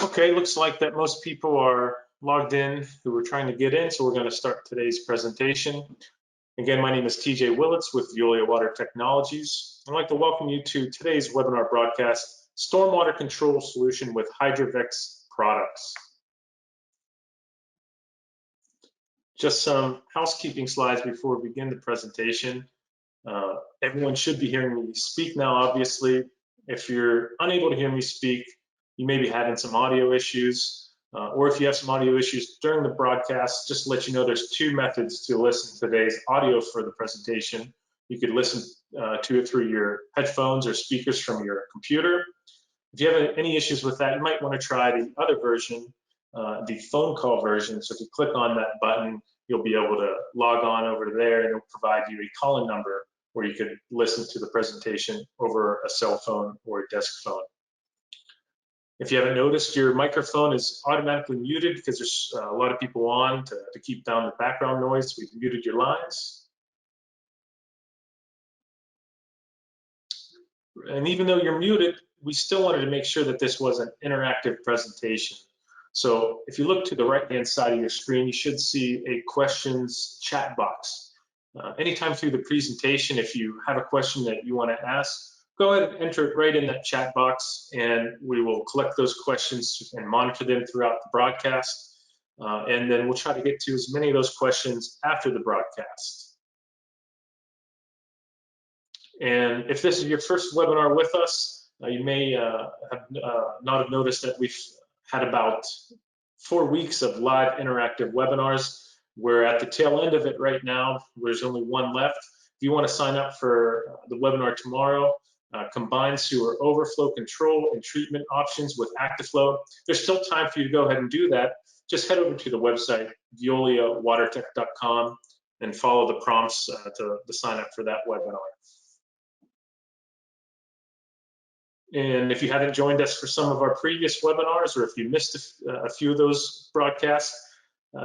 Okay, looks like that most people are logged in who are trying to get in, so we're going to start today's presentation. Again, my name is TJ Willits with Veolia Water Technologies. I'd like to welcome you to today's webinar broadcast, Stormwater Control Solution with Hydrovex Products. Just some housekeeping slides before we begin the presentation. Everyone should be hearing me speak now, obviously. If you're unable to hear me speak, you may be having some audio issues, or if you have some audio issues during the broadcast, just to let you know there's two methods to listen to today's audio for the presentation. You could listen to it through your headphones or speakers from your computer. If you have any issues with that, you might want to try the other version, the phone call version. So if you click on that button, you'll be able to log on over there and it'll provide you a call-in number where you could listen to the presentation over a cell phone or a desk phone. If you haven't noticed, your microphone is automatically muted because there's a lot of people on to keep down the background noise. We've muted your lines. And even though you're muted, we still wanted to make sure that this was an interactive presentation. So if you look to the right-hand side of your screen, you should see a questions chat box. Anytime through the presentation, if you have a question that you want to ask, go ahead and enter it right in that chat box, and we will collect those questions and monitor them throughout the broadcast. And then we'll try to get to as many of those questions after the broadcast. And if this is your first webinar with us, you may not have noticed that we've had about 4 weeks of live interactive webinars. We're at the tail end of it right now. There's only one left. If you want to sign up for the webinar tomorrow, combined sewer overflow control and treatment options with ActiFlow, there's still time for you to go ahead and do that. Just head over to the website, veoliawatertech.com, and follow the prompts to sign up for that webinar. And if you haven't joined us for some of our previous webinars, or if you missed a few of those broadcasts,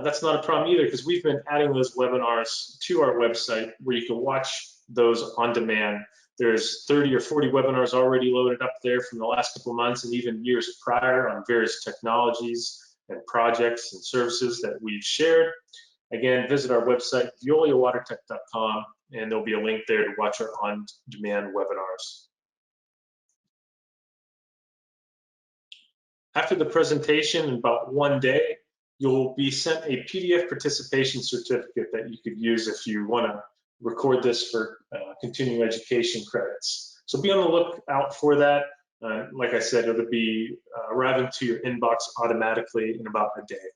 that's not a problem either, because we've been adding those webinars to our website where you can watch those on demand. There's 30 or 40 webinars already loaded up there from the last couple of months and even years prior on various technologies and projects and services that we've shared. Again, visit our website, veoliawatertech.com, and there'll be a link there to watch our on-demand webinars. After the presentation, in about 1 day, you'll be sent a PDF participation certificate that you could use if you want to record this for continuing education credits. So be on the lookout for that. Like I said, it'll be arriving to your inbox automatically in about a day.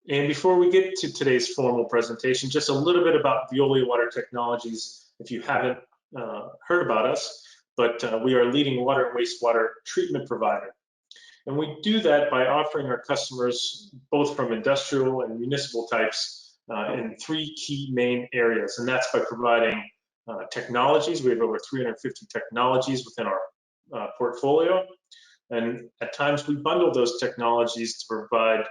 And before we get to today's formal presentation, just a little bit about Veolia Water Technologies, if you haven't heard about us, but we are a leading water and wastewater treatment provider. And we do that by offering our customers, both from industrial and municipal types, in 3 key main areas. And that's by providing technologies. We have over 350 technologies within our portfolio. And at times we bundle those technologies to provide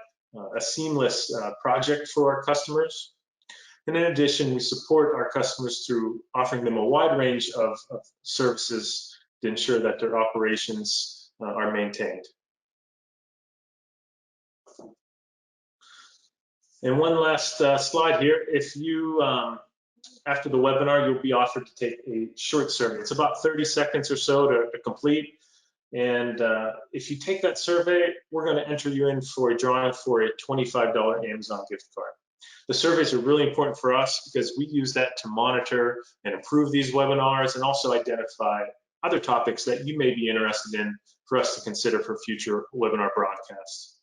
a seamless project for our customers. And in addition, we support our customers through offering them a wide range of services to ensure that their operations are maintained. And one last slide here. If you, after the webinar, you'll be offered to take a short survey. It's about 30 seconds or so to complete. And if you take that survey, we're going to enter you in for a drawing for a $25 Amazon gift card. The surveys are really important for us because we use that to monitor and improve these webinars and also identify other topics that you may be interested in for us to consider for future webinar broadcasts.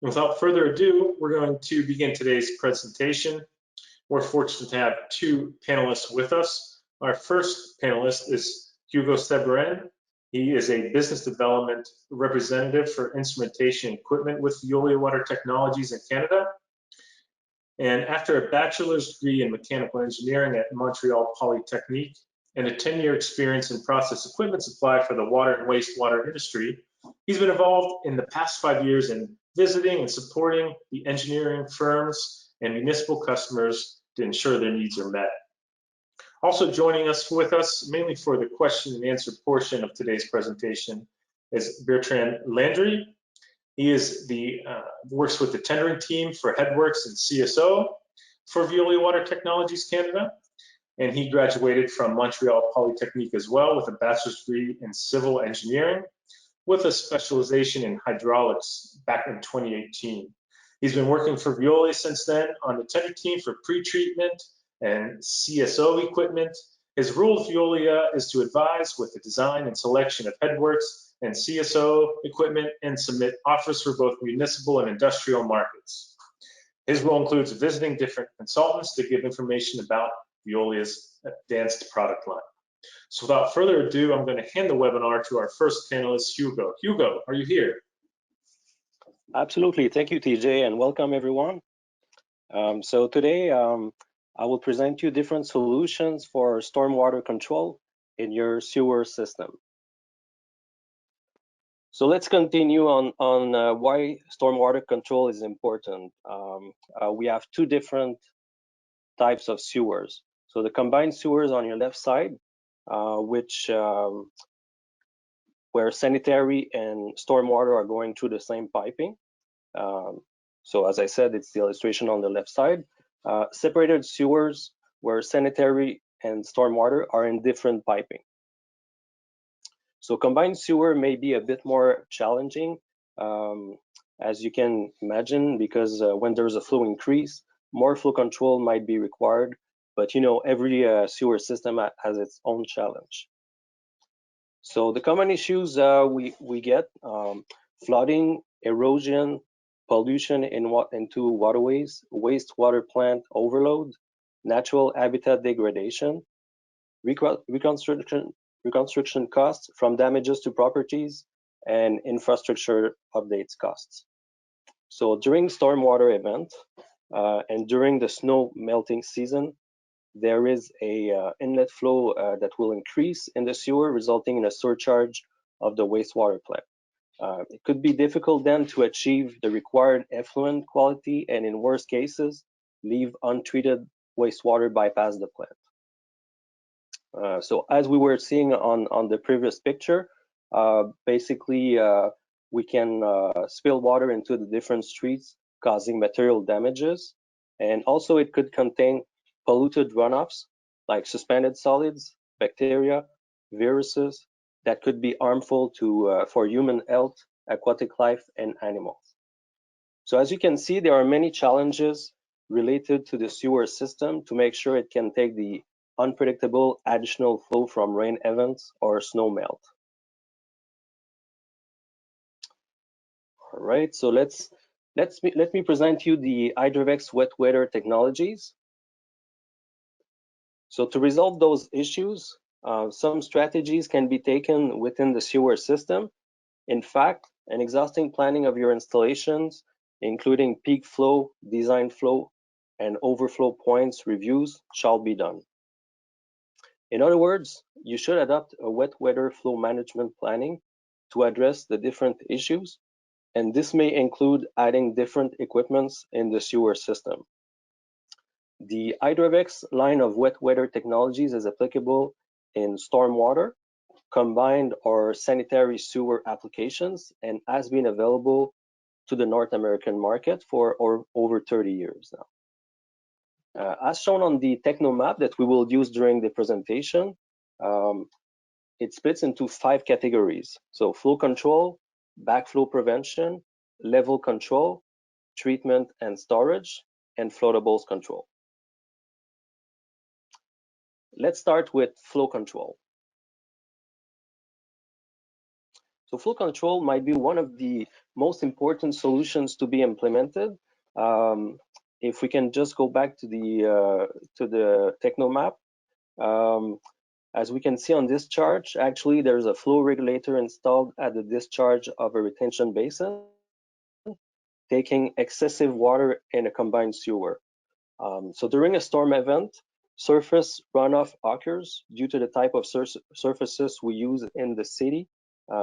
Without further ado, we're going to begin today's presentation. We're fortunate to have 2 panelists with us. Our first panelist is Hugo Severin. He is a business development representative for instrumentation equipment with Veolia Water Technologies in Canada. And after a bachelor's degree in mechanical engineering at Montreal Polytechnique and a 10-year experience in process equipment supply for the water and wastewater industry, he's been involved in the past 5 years in visiting and supporting the engineering firms and municipal customers to ensure their needs are met. Also joining us mainly for the question and answer portion of today's presentation is Bertrand Landry. He is works with the tendering team for Headworks and CSO for Veolia Water Technologies Canada. And he graduated from Montreal Polytechnique as well with a bachelor's degree in civil engineering with a specialization in hydraulics back in 2018. He's been working for Veolia since then on the tender team for pre-treatment and CSO equipment. His role with Veolia is to advise with the design and selection of headworks and CSO equipment and submit offers for both municipal and industrial markets. His role includes visiting different consultants to give information about Veolia's advanced product line. So without further ado, I'm going to hand the webinar to our first panelist, Hugo. Hugo, are you here? Absolutely. Thank you, TJ, and welcome everyone. So today I will present you different solutions for stormwater control in your sewer system. So let's continue on why stormwater control is important. We have two different types of sewers. So the combined sewers on your left side, where sanitary and stormwater are going through the same piping. So as I said, it's the illustration on the left side. Separated sewers where sanitary and stormwater are in different piping. So combined sewer may be a bit more challenging, as you can imagine, because when there's a flow increase, more flow control might be required. But you know, every sewer system has its own challenge. So the common issues we get, flooding, erosion, pollution into waterways, wastewater plant overload, natural habitat degradation, reconstruction costs from damages to properties, and infrastructure updates costs. So during stormwater event and during the snow melting season, there is a inlet flow that will increase in the sewer, resulting in a surcharge of the wastewater plant. It could be difficult then to achieve the required effluent quality, and in worst cases, leave untreated wastewater bypass the plant. So as we were seeing on the previous picture, basically we can spill water into the different streets, causing material damages, and also it could contain polluted runoffs like suspended solids, bacteria, viruses that could be harmful for human health, aquatic life, and animals. So as you can see, there are many challenges related to the sewer system to make sure it can take the unpredictable additional flow from rain events or snow melt. All right, so let me present you the Hydrovex wet weather technologies. So to resolve those issues, some strategies can be taken within the sewer system. In fact, an exhausting planning of your installations, including peak flow, design flow, and overflow points reviews shall be done. In other words, you should adopt a wet weather flow management planning to address the different issues, and this may include adding different equipments in the sewer system. The Hydrovex line of wet weather technologies is applicable in stormwater, combined or sanitary sewer applications, and has been available to the North American market for over 30 years now. As shown on the techno map that we will use during the presentation, it splits into 5 categories. So flow control, backflow prevention, level control, treatment and storage, and floatables control. Let's start with flow control. So flow control might be one of the most important solutions to be implemented. If we can just go back to the techno map, as we can see on this chart, actually there's a flow regulator installed at the discharge of a retention basin, taking excessive water in a combined sewer. So during a storm event, surface runoff occurs due to the type of surfaces we use in the city,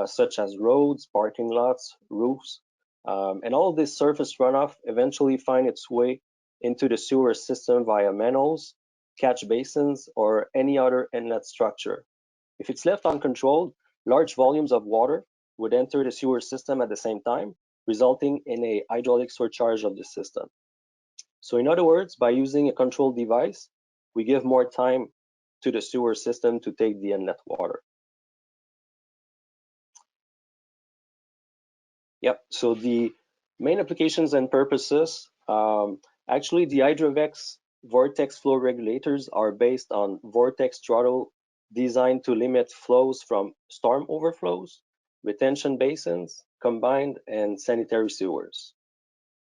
such as roads, parking lots, roofs, and all of this surface runoff eventually find its way into the sewer system via manholes, catch basins, or any other inlet structure. If it's left uncontrolled, large volumes of water would enter the sewer system at the same time, resulting in a hydraulic surcharge of the system. So in other words, by using a control device, we give more time to the sewer system to take the inlet water. Yep, so the main applications and purposes, actually the Hydrovex vortex flow regulators are based on vortex throttle designed to limit flows from storm overflows, retention basins, combined, and sanitary sewers.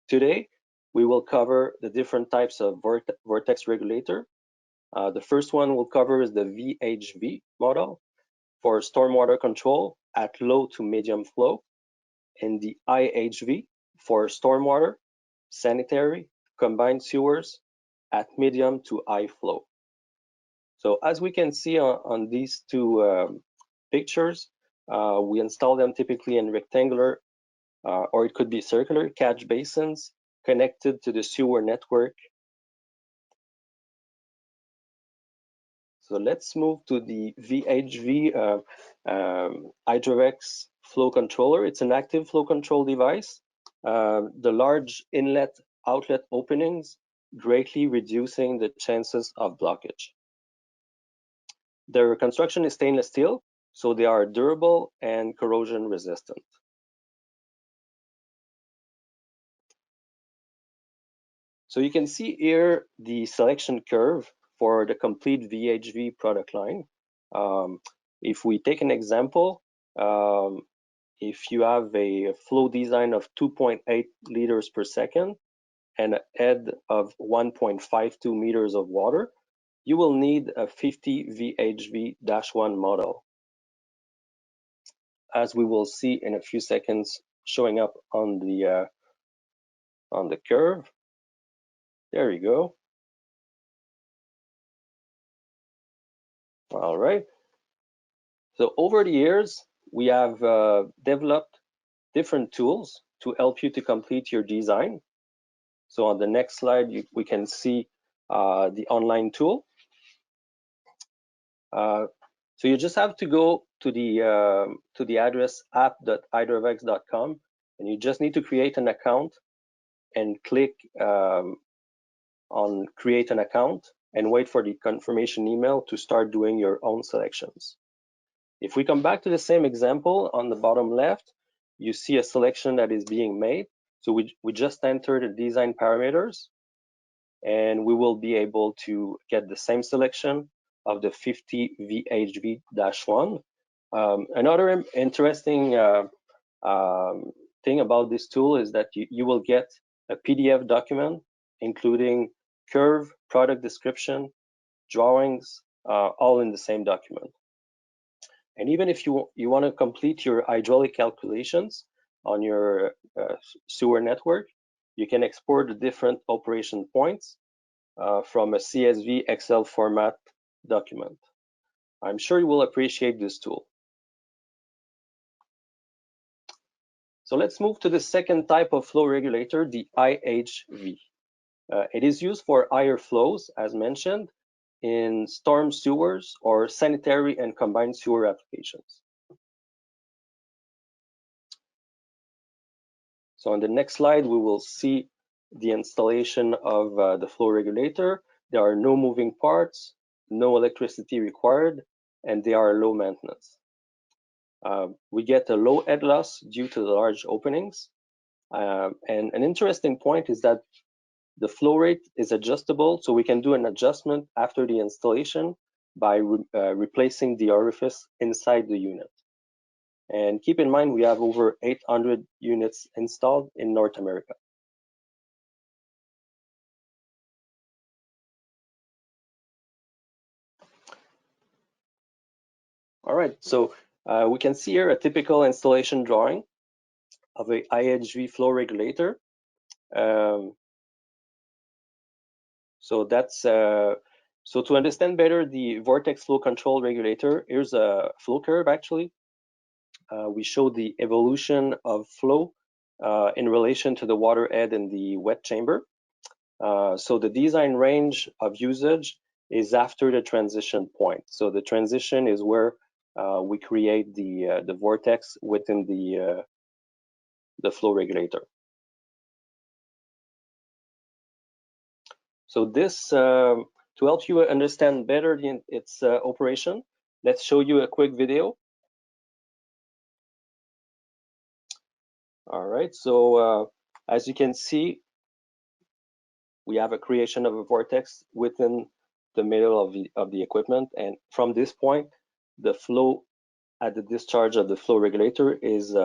Today, we will cover the different types of vortex regulator. The first one we'll cover is the VHV model for stormwater control at low to medium flow, and the IHV for stormwater, sanitary, combined sewers at medium to high flow. So as we can see on these two pictures, we install them typically in rectangular or it could be circular catch basins connected to the sewer network. So let's move to the VHV Hydrovex flow controller. It's an active flow control device. The large inlet outlet openings greatly reducing the chances of blockage. Their construction is stainless steel, so they are durable and corrosion resistant. So you can see here the selection curve for the complete VHV product line. If we take an example, if you have a flow design of 2.8 liters per second and a head of 1.52 meters of water, you will need a 50 VHV-1 model, as we will see in a few seconds showing up on the curve. There you go. All right. So over the years, we have developed different tools to help you to complete your design. So on the next slide, we can see the online tool. So you just have to go to the address app.hydrovex.com, and you just need to create an account and click on create an account and wait for the confirmation email to start doing your own selections. If we come back to the same example on the bottom left, you see a selection that is being made. So we just enter the design parameters, and we will be able to get the same selection of the 50 VHV-1. Another interesting thing about this tool is that you will get a PDF document including curve, product description, drawings, all in the same document. And even if you want to complete your hydraulic calculations on your sewer network, you can export the different operation points from a CSV Excel format document. I'm sure you will appreciate this tool. So let's move to the second type of flow regulator, the IHV. It is used for higher flows, as mentioned, in storm sewers or sanitary and combined sewer applications. So on the next slide, we will see the installation of the flow regulator. There are no moving parts, no electricity required, and they are low maintenance. We get a low head loss due to the large openings. And an interesting point is that the flow rate is adjustable, so we can do an adjustment after the installation by replacing the orifice inside the unit. And keep in mind, we have over 800 units installed in North America. All right, so we can see here a typical installation drawing of a IHV flow regulator. So that's so to understand better the vortex flow control regulator, here's a flow curve actually. We show the evolution of flow in relation to the water head in the wet chamber. So the design range of usage is after the transition point. So the transition is where we create the vortex within the flow regulator. So this, to help you understand better its operation, let's show you a quick video. All right, so as you can see, we have a creation of a vortex within the middle of the equipment, and from this point, the flow at the discharge of the flow regulator is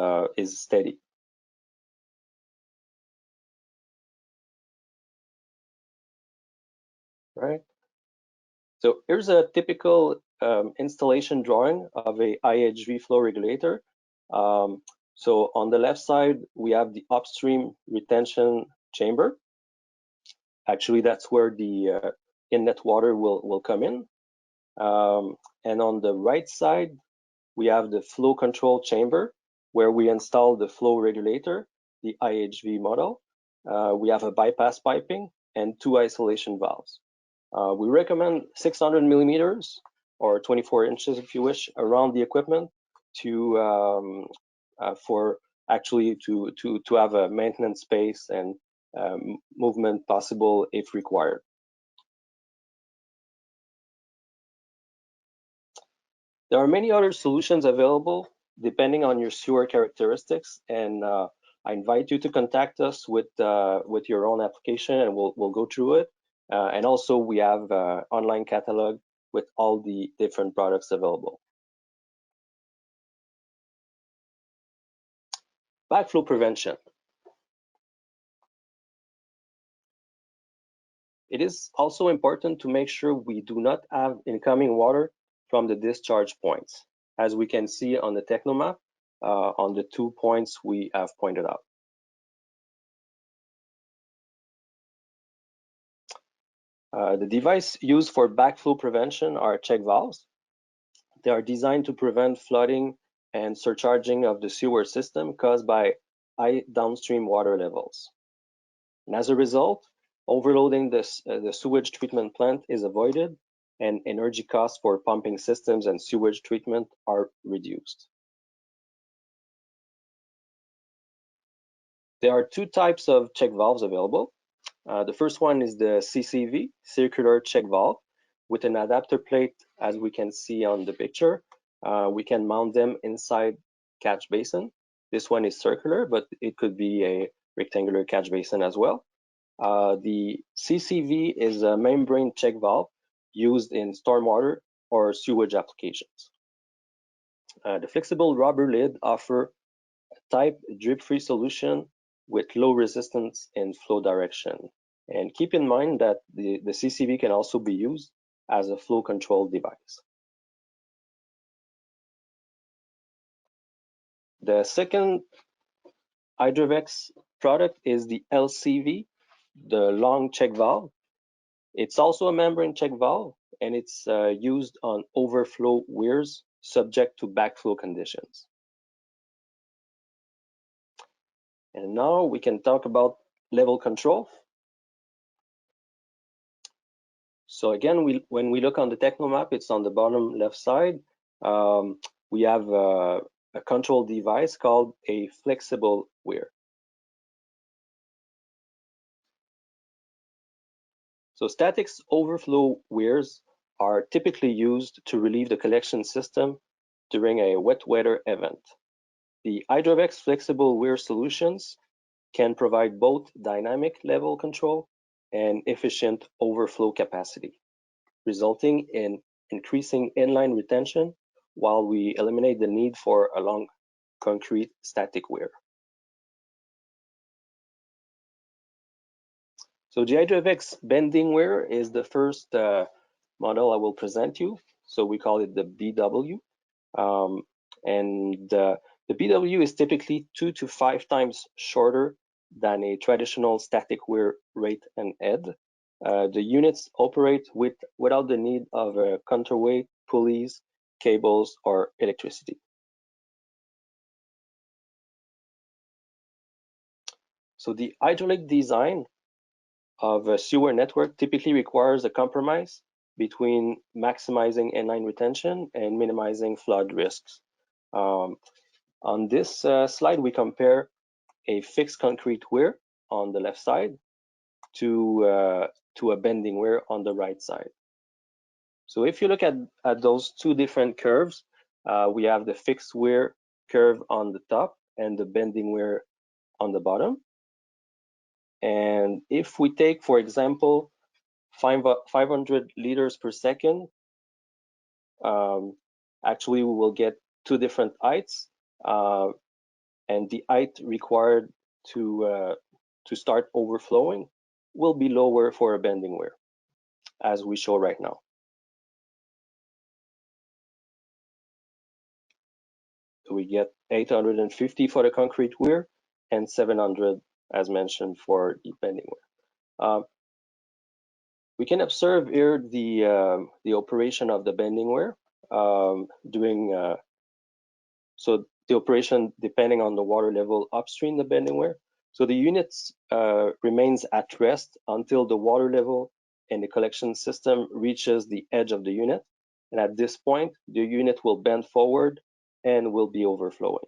steady. Right. So here's a typical installation drawing of a IHV flow regulator. So on the left side, we have the upstream retention chamber. Actually, that's where the inlet water will come in. And on the right side, we have the flow control chamber, where we install the flow regulator, the IHV model. We have a bypass piping and 2 isolation valves. We recommend 600 millimeters or 24 inches, if you wish, around the equipment to for actually to have a maintenance space and movement possible if required. There are many other solutions available depending on your sewer characteristics, and I invite you to contact us with your own application, and we'll go through it. And also, we have an online catalog with all the different products available. Backflow prevention. It is also important to make sure we do not have incoming water from the discharge points, as we can see on the Technomap on the 2 points we have pointed out. The device used for backflow prevention are check valves. They are designed to prevent flooding and surcharging of the sewer system caused by high downstream water levels. And as a result, overloading the sewage treatment plant is avoided, and energy costs for pumping systems and sewage treatment are reduced. There are 2 types of check valves available. The first one is the CCV, circular check valve, with an adapter plate, as we can see on the picture. We can mount them inside catch basin. This one is circular, but it could be a rectangular catch basin as well. The CCV is a membrane check valve used in stormwater or sewage applications. The flexible rubber lid offer a type drip-free solution with low resistance in flow direction. And keep in mind that the CCV can also be used as a flow control device. The second Hydrovex product is the LCV, the long check valve. It's also a membrane check valve, and it's used on overflow weirs subject to backflow conditions. And now we can talk about level control. So again, when we look on the Technomap, it's on the bottom left side. We have a control device called a flexible weir. So static overflow weirs are typically used to relieve the collection system during a wet weather event. The Hydrovex flexible weir solutions can provide both dynamic level control and efficient overflow capacity, resulting in increasing inline retention while we eliminate the need for a long concrete static weir. So the Hydrovex bending weir is the first model I will present you. So we call it the BW. The BW is typically 2 to 5 times shorter than a traditional static weir rate and head. The units operate without the need of a counterweight, pulleys, cables, or electricity. So the hydraulic design of a sewer network typically requires a compromise between maximizing inline retention and minimizing flood risks. On this slide, we compare a fixed concrete weir on the left side to a bending weir on the right side. So if you look at those two different curves, we have the fixed weir curve on the top and the bending weir on the bottom. And if we take, for example, 500 liters per second, actually we will get two different heights, and the height required to start overflowing will be lower for a bending weir, as we show right now. So we get 850 for the concrete weir and 700, as mentioned, for the bending weir. We can observe here the operation of the bending weir so the operation depending on the water level upstream the bending weir. So the unit remains at rest until the water level in the collection system reaches the edge of the unit, and at this point the unit will bend forward and will be overflowing.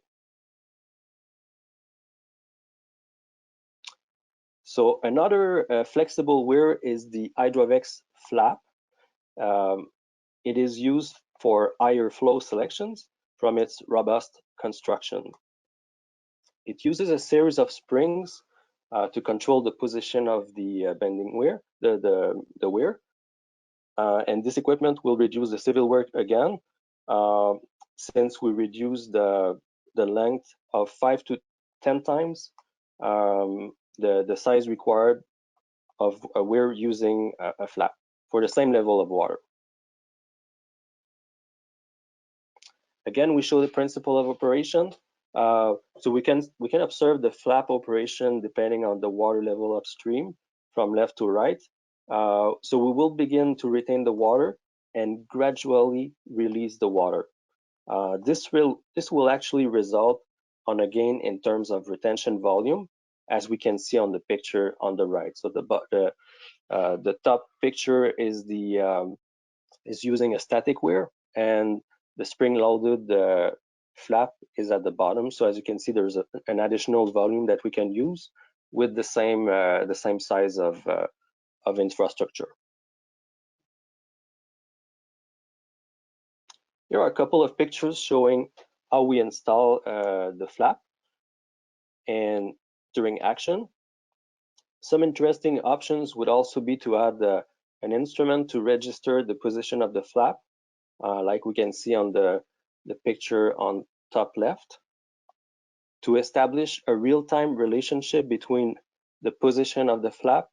So another flexible weir is the Hydrovex flap. It is used for higher flow selections from its robust construction. It uses a series of springs to control the position of the bending weir, the weir. And this equipment will reduce the civil work again, since we reduce the length of 5 to 10 times the size required of a weir using a flap for the same level of water. Again, we show the principle of operation. So we can observe the flap operation depending on the water level upstream from left to right. So we will begin to retain the water and gradually release the water. This will actually result on a gain in terms of retention volume, as we can see on the picture on the right. So the top picture is using a static weir, and the spring-loaded flap is at the bottom. So as you can see, there's an additional volume that we can use with the same size of infrastructure. Here are a couple of pictures showing how we install the flap and during action. Some interesting options would also be to add an instrument to register the position of the flap, like we can see on the picture on top left, to establish a real-time relationship between the position of the flap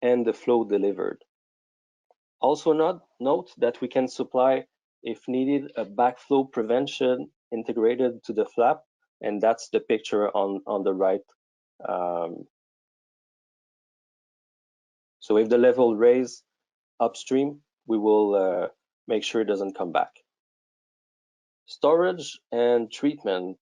and the flow delivered. Also note that we can supply, if needed, a backflow prevention integrated to the flap, and that's the picture on the right. So if the level raises upstream, we will make sure it doesn't come back. Storage and treatment.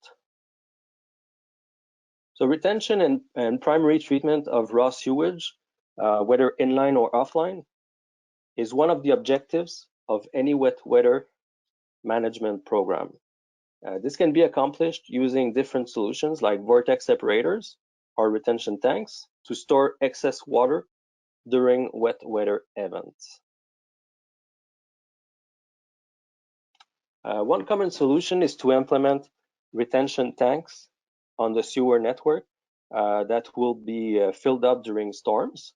So retention and primary treatment of raw sewage, whether inline or offline, is one of the objectives of any wet weather management program. This can be accomplished using different solutions like vortex separators or retention tanks to store excess water during wet weather events. One common solution is to implement retention tanks on the sewer network that will be filled up during storms,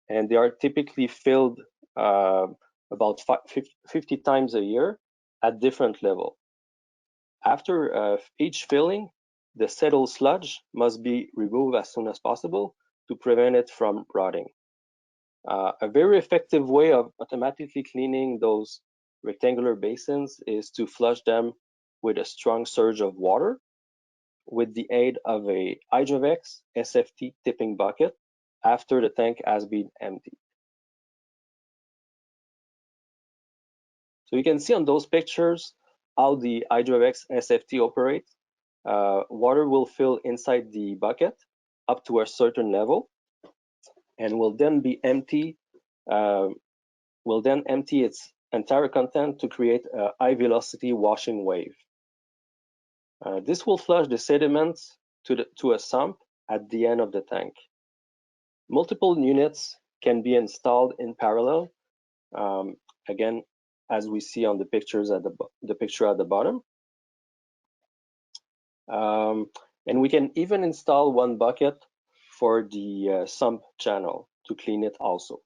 and they are typically filled about 50 times a year at different levels. After each filling, the settled sludge must be removed as soon as possible to prevent it from rotting. A very effective way of automatically cleaning those rectangular basins is to flush them with a strong surge of water with the aid of a Hydrovex SFT tipping bucket after the tank has been emptied. So you can see on those pictures how the Hydrovex SFT operates. Water will fill inside the bucket up to a certain level and will then empty its entire content to create a high velocity washing wave. This will flush the sediments to a sump at the end of the tank. Multiple units can be installed in parallel, again, as we see on the pictures at the picture at the bottom. And we can even install one bucket for the sump channel to clean it also.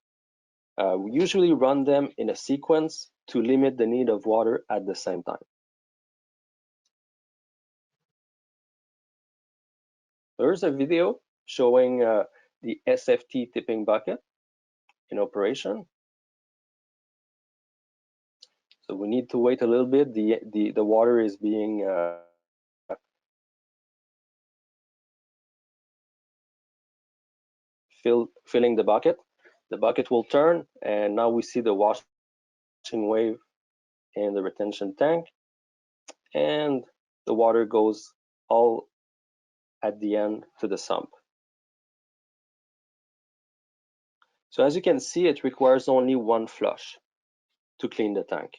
We usually run them in a sequence to limit the need of water at the same time. There's a video showing the SFT tipping bucket in operation. So we need to wait a little bit. The water is being filling the bucket. The bucket will turn, and now we see the washing wave in the retention tank, and the water goes all at the end to the sump. So as you can see, it requires only one flush to clean the tank.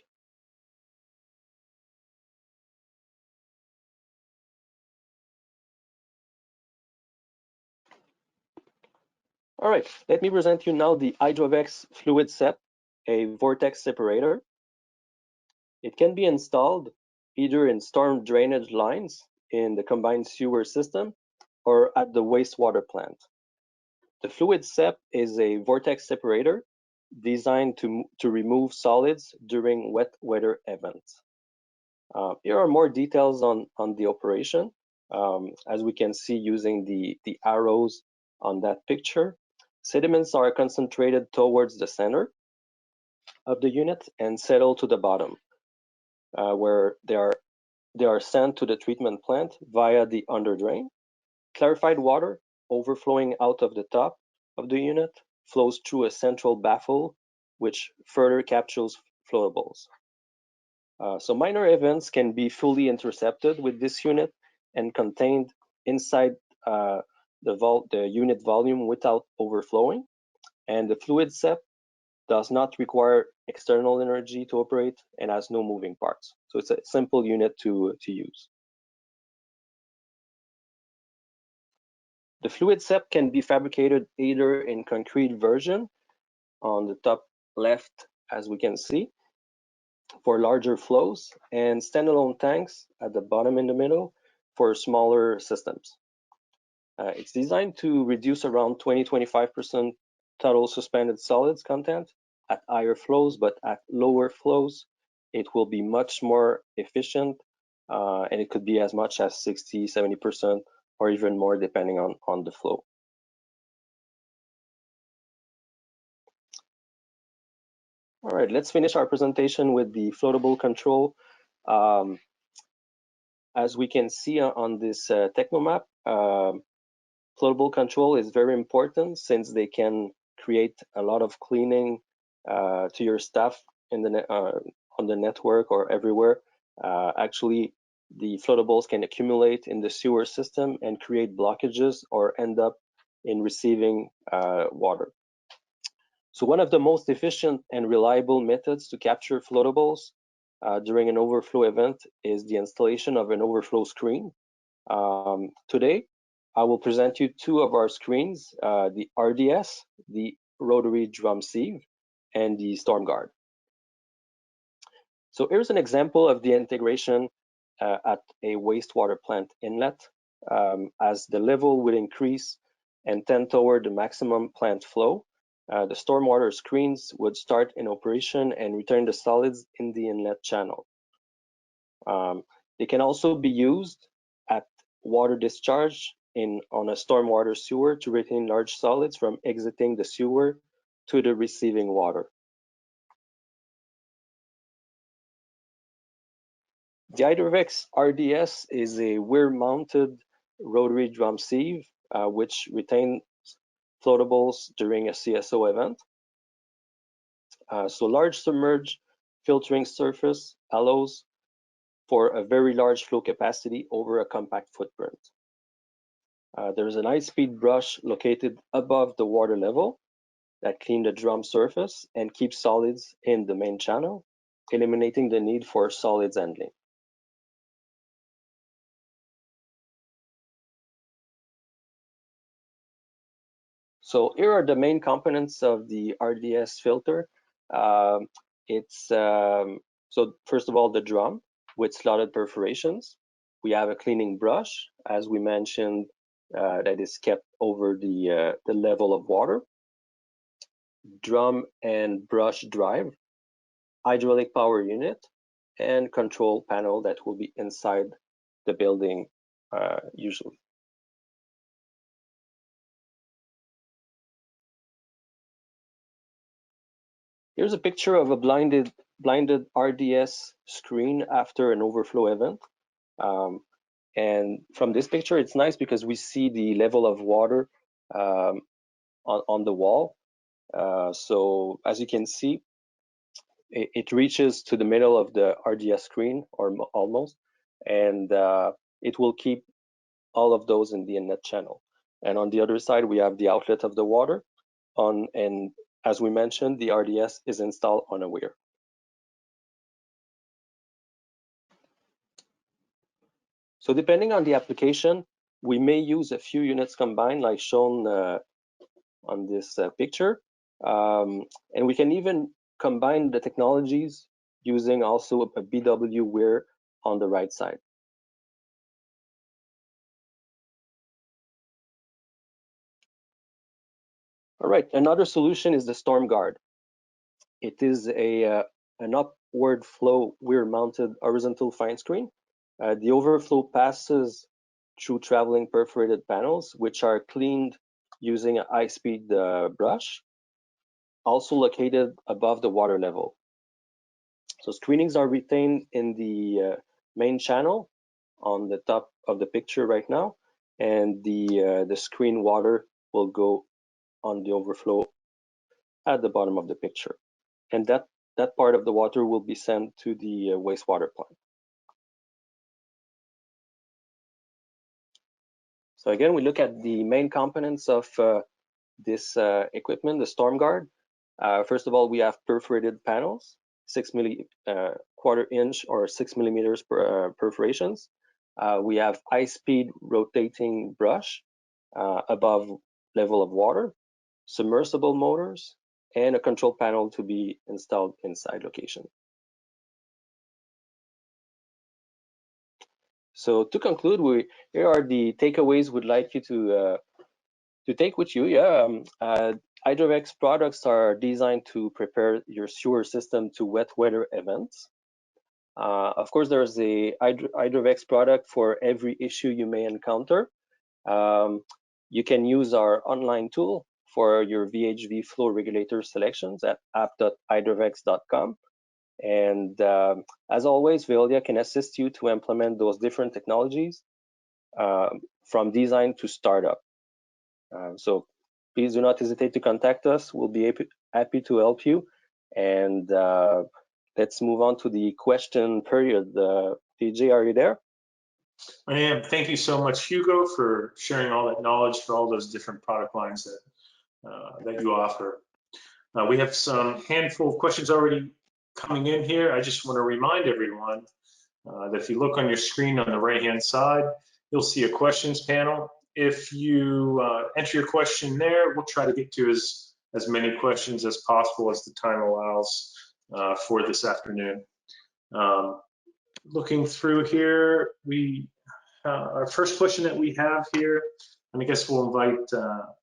All right, let me present you now the Hydrovex Fluid Sep, a vortex separator. It can be installed either in storm drainage lines in the combined sewer system or at the wastewater plant. The Fluid Sep is a vortex separator designed to remove solids during wet weather events. Here are more details on the operation. As we can see using the arrows on that picture, sediments are concentrated towards the center of the unit and settle to the bottom, where they are sent to the treatment plant via the underdrain. Clarified water overflowing out of the top of the unit flows through a central baffle, which further captures floatables. So minor events can be fully intercepted with this unit and contained inside the unit volume without overflowing. And the Fluid Sep does not require external energy to operate and has no moving parts. So it's a simple unit to use. The Fluid Sep can be fabricated either in concrete version on the top left, as we can see, for larger flows, and standalone tanks at the bottom in the middle for smaller systems. It's designed to reduce around 20-25% total suspended solids content at higher flows, but at lower flows, it will be much more efficient, and it could be as much as 60-70% or even more depending on the flow. All right, let's finish our presentation with the floatable control. As we can see on this Technomap, floatable control is very important since they can create a lot of cleaning to your staff in on the network or everywhere. Actually, the floatables can accumulate in the sewer system and create blockages or end up in receiving water. So one of the most efficient and reliable methods to capture floatables during an overflow event is the installation of an overflow screen. Today, I will present you two of our screens, the RDS, the rotary drum sieve, and the StormGuard. So here's an example of the integration at a wastewater plant inlet. As the level would increase and tend toward the maximum plant flow, the stormwater screens would start in operation and return the solids in the inlet channel. They can also be used at water discharge on a stormwater sewer to retain large solids from exiting the sewer to the receiving water. The Hydrovex RDS is a weir-mounted rotary drum sieve which retains floatables during a CSO event. So large submerged filtering surface allows for a very large flow capacity over a compact footprint. There is an high-speed brush located above the water level that cleans the drum surface and keeps solids in the main channel. eliminating the need for solids handling. So here are the main components of the RDS filter. So first of all, the drum with slotted perforations. We have a cleaning brush, as we mentioned, that is kept over the level of water. Drum and brush drive, hydraulic power unit, and control panel that will be inside the building usually. Here's a picture of a blinded RDS screen after an overflow event. And from this picture, it's nice because we see the level of water on the wall. So as you can see, it reaches to the middle of the RDS screen, or almost, and it will keep all of those in the inlet channel. And on the other side, we have the outlet of the water and as we mentioned, the RDS is installed on a weir. So depending on the application, we may use a few units combined, like shown on this picture. And we can even combine the technologies using also a BW weir on the right side. All right, another solution is the Storm Guard. It is an upward flow weir-mounted horizontal fine screen. The overflow passes through traveling perforated panels, which are cleaned using a high-speed brush, also located above the water level. So screenings are retained in the main channel on the top of the picture right now, and the screen water will go on the overflow at the bottom of the picture. And that part of the water will be sent to the wastewater plant. So again, we look at the main components of this equipment, the Storm Guard. First of all, we have perforated panels, 1/4 inch or 6 millimeters perforations. We have high-speed rotating brush above level of water, submersible motors, and a control panel to be installed inside location. So to conclude, here are the takeaways we'd like you to take with you. Hydrovex products are designed to prepare your sewer system to wet weather events. Of course, there's a Hydrovex product for every issue you may encounter. You can use our online tool for your VHV flow regulator selections at app.hydrovex.com. And as always, Veolia can assist you to implement those different technologies from design to startup. So please do not hesitate to contact us. We'll be happy to help you. And let's move on to the question period. PJ, are you there? I am. Thank you so much, Hugo, for sharing all that knowledge for all those different product lines that you offer. We have some handful of questions already coming in here. I just want to remind everyone that if you look on your screen on the right-hand side, you'll see a questions panel. If you enter your question there, we'll try to get to as many questions as possible as the time allows for this afternoon. Looking through here, our first question that we have here, and I guess we'll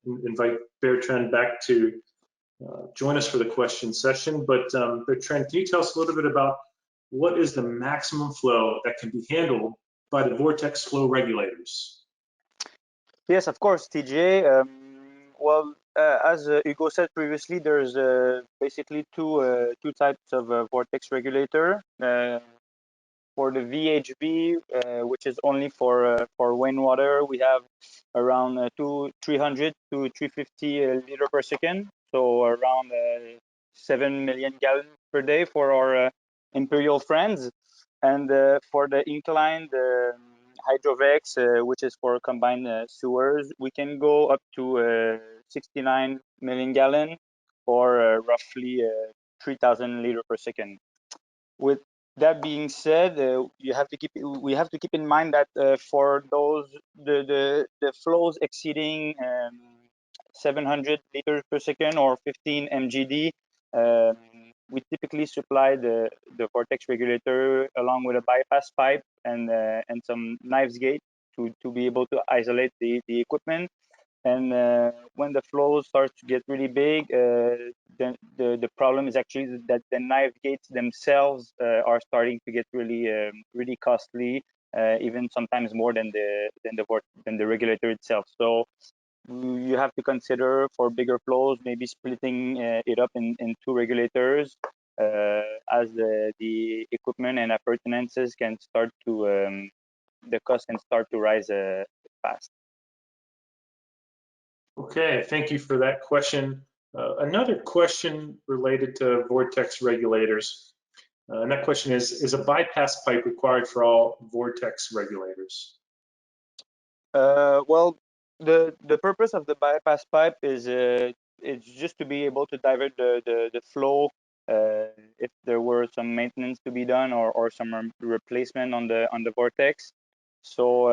invite Bertrand back to join us for the question session. But Bertrand, can you tell us a little bit about what is the maximum flow that can be handled by the vortex flow regulators? Yes, of course, TJ. As Hugo said previously, there's basically two types of vortex regulator. For the VHB, which is only for rainwater, we have around 300 to 350 liter per second, so around 7 million gallons per day for our imperial friends. And for the inclined Hydrovex, which is for combined sewers, we can go up to 69 million gallon or roughly 3,000 liter per second. With that being said, we have to keep in mind that for those the flows exceeding 700 liters per second or 15 mgd, um, we typically supply the vortex regulator along with a bypass pipe and some knives gate to be able to isolate the equipment. And when the flow starts to get really big, then the problem is actually that the knife gates themselves are starting to get really costly, even sometimes more than the regulator itself. So you have to consider for bigger flows, maybe splitting it up in two regulators, as the equipment and appurtenances can start to the cost can start to rise fast. Okay, thank you for that question. Another question related to vortex regulators. And that question is a bypass pipe required for all vortex regulators? Well, the purpose of the bypass pipe is it's just to be able to divert the flow if there were some maintenance to be done or some replacement on the vortex. So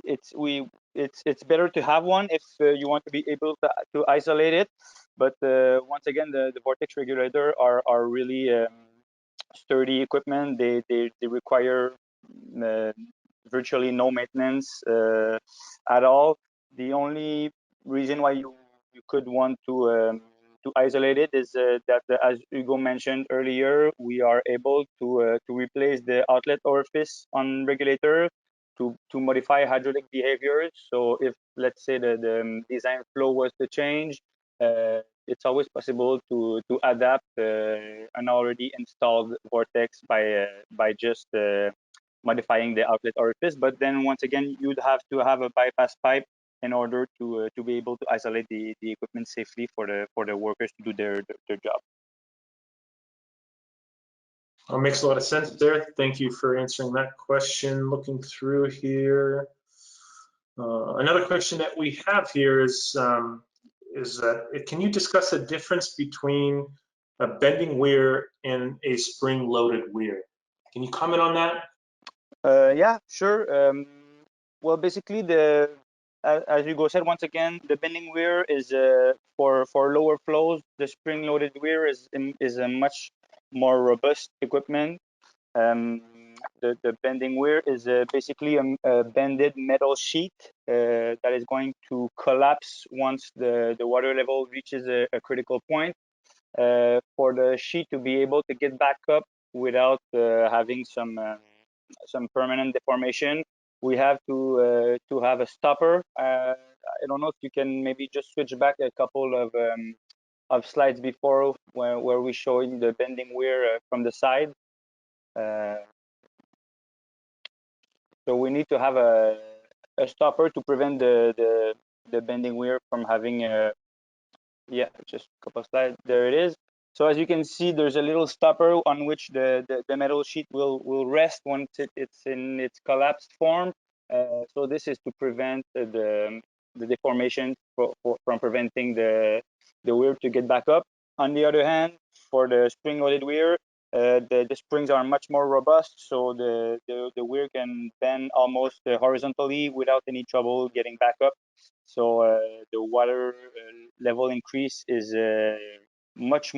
it's better to have one if you want to be able to isolate it. But once again, the vortex regulator are really sturdy equipment. They require uh, virtually no maintenance at all. The only reason why you could want to isolate it is that as Hugo mentioned earlier, we are able to replace the outlet orifice on regulator to modify hydraulic behaviors. So if, let's say, the design flow was to change, it's always possible to adapt an already installed vortex by just modifying the outlet orifice. But then once again, you'd have to have a bypass pipe in order to be able to isolate the equipment safely for the workers to do their job. Makes a lot of sense there. Thank you for answering that question. Looking through here, another question that we have here is that can you discuss the difference between a bending weir and a spring-loaded weir? Can you comment on that? Yeah, sure. Well, basically, as Hugo said, once again, the bending weir is for lower flows. The spring-loaded weir is a much more robust equipment. Um, the bending weir is basically a bended metal sheet that is going to collapse once the water level reaches a critical point. For the sheet to be able to get back up without having some permanent deformation, we have to have a stopper. I don't know if you can maybe just switch back a couple of slides before where we showing the bending weir from the side. So we need to have a stopper to prevent the bending weir from having yeah, just a couple of slides. There it is. So as you can see, there's a little stopper on which the metal sheet will rest once it's in its collapsed form. So this is to prevent the deformation from preventing the weir to get back up. On the other hand, for the spring-loaded weir, the springs are much more robust, so the weir can bend almost horizontally without any trouble getting back up. So the water level increase is much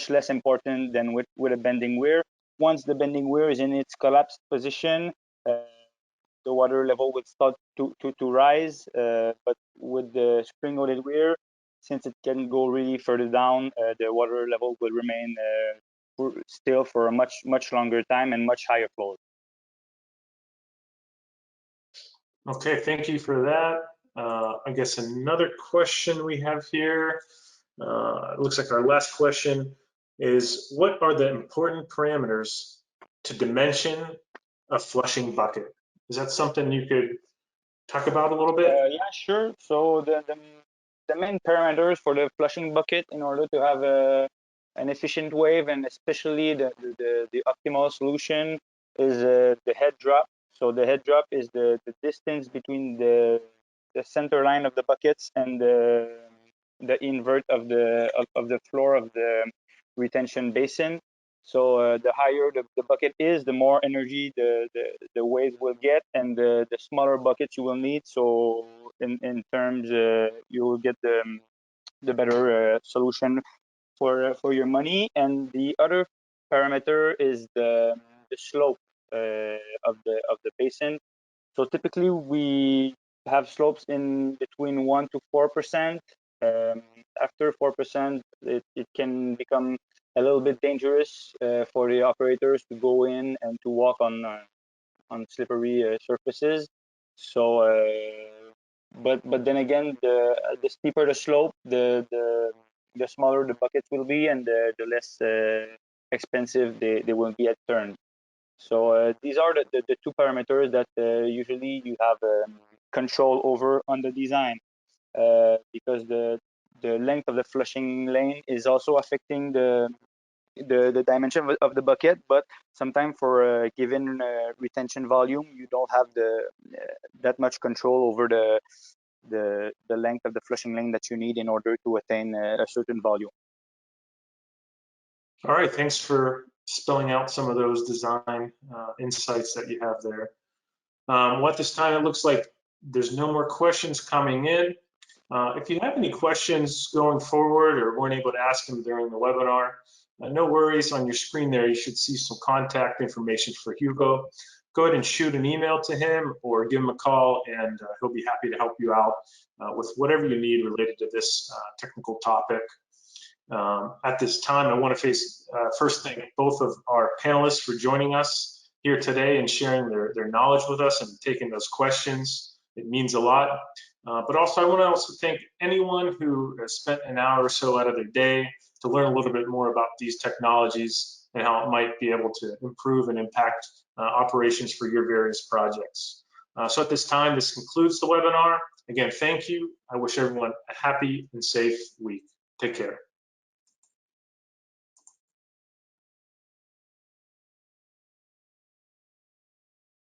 less important than with a bending weir. Once the bending weir is in its collapsed position, the water level will start to rise. But with the spring-loaded weir, since it can go really further down, the water level will remain still for a much longer time and much higher flows. Okay, thank you for that. I guess another question we have here, it looks like our last question is, what are the important parameters to dimension a flushing bucket? Is that something you could talk about a little bit? Yeah, sure. So the main parameters for the flushing bucket in order to have an efficient wave and especially the optimal solution is the head drop. So the head drop is the distance between the center line of the buckets and the invert of the floor retention basin. So the higher the bucket is, the more energy the waste will get, and the smaller buckets you will need. So in terms, you will get the better solution for your money. And the other parameter is the slope of the basin. So typically we have slopes in between 1 to 4%. After 4%, it can become a little bit dangerous for the operators to go in and to walk on slippery surfaces. So, but then again, the steeper the slope, the smaller the buckets will be, and the less expensive they will be at turn. So these are the two parameters that usually you have control over on the design, because the length of the flushing lane is also affecting the dimension of the bucket. But sometimes for a given retention volume, you don't have that much control over the length of the flushing lane that you need in order to attain a certain volume. All right, thanks for spelling out some of those design insights that you have there. Well, at this time, it looks like there's no more questions coming in. If you have any questions going forward or weren't able to ask them during the webinar, no worries. On your screen there, you should see some contact information for Hugo. Go ahead and shoot an email to him or give him a call, and he'll be happy to help you out with whatever you need related to this technical topic. At this time, I want to first thank both of our panelists for joining us here today and sharing their knowledge with us and taking those questions. It means a lot. But also, I want to also thank anyone who has spent an hour or so out of their day to learn a little bit more about these technologies and how it might be able to improve and impact operations for your various projects. So at this time, this concludes the webinar. Again, thank you. I wish everyone a happy and safe week. Take care.